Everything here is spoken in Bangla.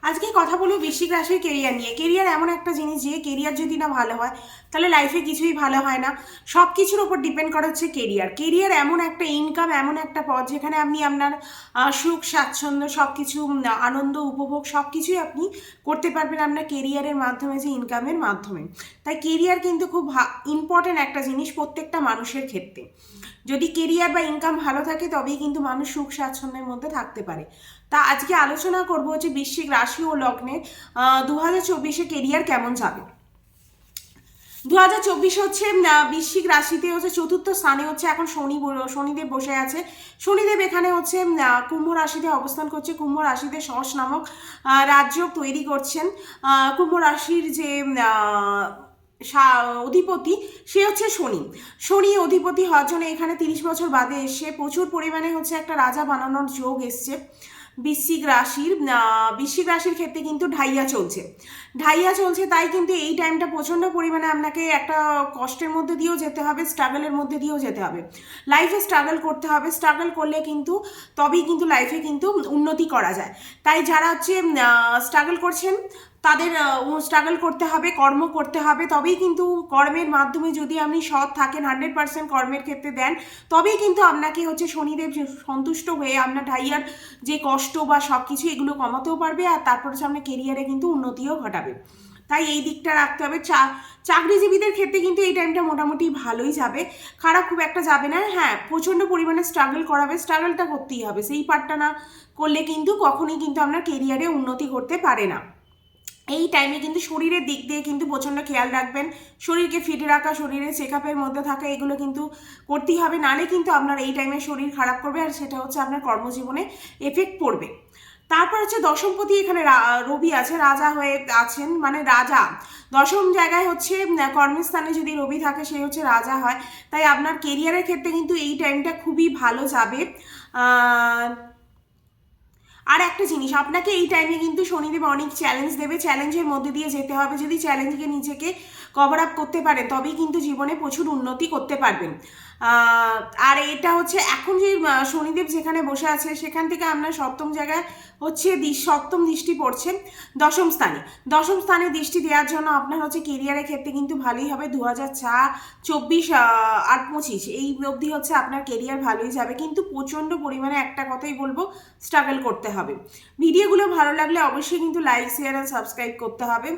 আজকে কথা বলবো বৃশ্চিক রাশির কেরিয়ার নিয়ে। কেরিয়ার এমন একটা জিনিস, যে কেরিয়ার যদি না ভালো হয় তাহলে লাইফে কিছুই ভালো হয় না। সব কিছুর ওপর ডিপেন্ড করা হচ্ছে কেরিয়ার। কেরিয়ার এমন একটা ইনকাম, এমন একটা পথ যেখানে আপনি আপনার সুখ স্বাচ্ছন্দ্য সব কিছু, আনন্দ উপভোগ সব কিছুই আপনি করতে পারবেন আপনার কেরিয়ারের মাধ্যমে, যে ইনকামের মাধ্যমে। তাই কেরিয়ার কিন্তু খুব ইম্পর্টেন্ট একটা জিনিস প্রত্যেকটা মানুষের ক্ষেত্রে। যদি কেরিয়ার বা ইনকাম ভালো থাকে তবেই কিন্তু মানুষ সুখ স্বাচ্ছন্দ্যের মধ্যে থাকতে পারে। তা আজকে আলোচনা করবো হচ্ছে বৃশ্চিক রাশি ও লগ্নের 2024-এ কেরিয়ার কেমন যাবে। 2024 হচ্ছে বৃশ্চিক রাশিতে হচ্ছে চতুর্থ স্থানে হচ্ছে এখন শনিদেব বসে আছে। শনিদেব এখানে হচ্ছে কুম্ভ রাশিতে অবস্থান করছে। কুম্ভ রাশিতে সস নামক রাজযোগ তৈরি করছেন। কুম্ভ রাশির যে অধিপতি সে হচ্ছে শনি। শনি অধিপতি হওয়ার জন্য এখানে 30 বছর বাদে এসে প্রচুর পরিমাণে হচ্ছে একটা রাজা বানানোর যোগ এসছে। বৃশ্চিক রাশির ক্ষেত্রে কিন্তু ঢাইয়া চলছে, তাই কিন্তু এই টাইমটা প্রচণ্ড পরিমাণে আপনাকে একটা কষ্টের মধ্যে দিয়েও যেতে হবে, স্ট্রাগলের মধ্যে দিয়েও যেতে হবে। লাইফে স্ট্রাগল করতে হবে, স্ট্রাগল করলে কিন্তু তবেই কিন্তু লাইফে কিন্তু উন্নতি করা যায়। তাই যারা হচ্ছে স্ট্রাগল করছেন তাদের স্ট্রাগল করতে হবে, কর্ম করতে হবে, তবেই কিন্তু কর্মের মাধ্যমে যদি আপনি সৎ থাকেন, 100% কর্মের ক্ষেত্রে দেন, তবেই কিন্তু আপনাকে হচ্ছে শনিদেব সন্তুষ্ট হয়ে আপনার ঢাইয়ার যে কষ্ট বা সব কিছু এগুলো কমাতেও পারবে, আর তারপর হচ্ছে আপনার কেরিয়ারে কিন্তু উন্নতিও ঘটাবে। তাই এই দিকটা রাখতে হবে। চাকরিজীবীদের ক্ষেত্রে কিন্তু এই টাইমটা মোটামুটি ভালোই যাবে, খারাপ খুব একটা যাবে না। হ্যাঁ, প্রচণ্ড পরিমাণে স্ট্রাগল করাবে, স্ট্রাগলটা করতেই হবে। সেই পার্টটা না করলে কিন্তু কখনোই কিন্তু আপনার কেরিয়ারে উন্নতি করতে পারে না। এই টাইমে কিন্তু শরীরের দিক দিয়ে কিন্তু প্রচণ্ড খেয়াল রাখবেন। শরীরকে ফিট রাখা, শরীরের চেক আপের মধ্যে থাকা, এগুলো কিন্তু করতেই হবে, নালে কিন্তু আপনার এই টাইমে শরীর খারাপ করবে, আর সেটা হচ্ছে আপনার কর্মজীবনে এফেক্ট পড়বে। তারপর হচ্ছে দশমপতি এখানে রবি আছে, রাজা হয়ে আছেন, মানে রাজা দশম জায়গায় হচ্ছে কর্মস্থানে যদি রবি থাকে সে হচ্ছে রাজা হয়। তাই আপনার কেরিয়ারের ক্ষেত্রে কিন্তু এই টাইমটা খুবই ভালো যাবে। আর একটা জিনিস, আপনাকে এই টাইমে কিন্তু শনিদেব অনেক চ্যালেঞ্জ দেবে, চ্যালেঞ্জের মধ্যে দিয়ে যেতে হবে। যদি চ্যালেঞ্জকে নিজেকে কভার আপ করতে পারেন তবেই কিন্তু জীবনে প্রচুর উন্নতি করতে পারবেন। আর এটা হচ্ছে এখন যে শনিদেব যেখানে বসে আছে সেখান থেকে আপনার সপ্তম জায়গায় হচ্ছে সপ্তম দৃষ্টি পড়ছে দশম স্থানে দৃষ্টি দেওয়ার জন্য আপনার হচ্ছে কেরিয়ারের ক্ষেত্রে কিন্তু ভালোই হবে। 2024 আর 25 এই অবধি হচ্ছে আপনার কেরিয়ার ভালোই যাবে, কিন্তু প্রচণ্ড পরিমাণে একটা কথাই বলবো, স্ট্রাগল করতে হবে। ভিডিওগুলো ভালো লাগলে অবশ্যই কিন্তু লাইক, শেয়ার আর সাবস্ক্রাইব করতে হবে।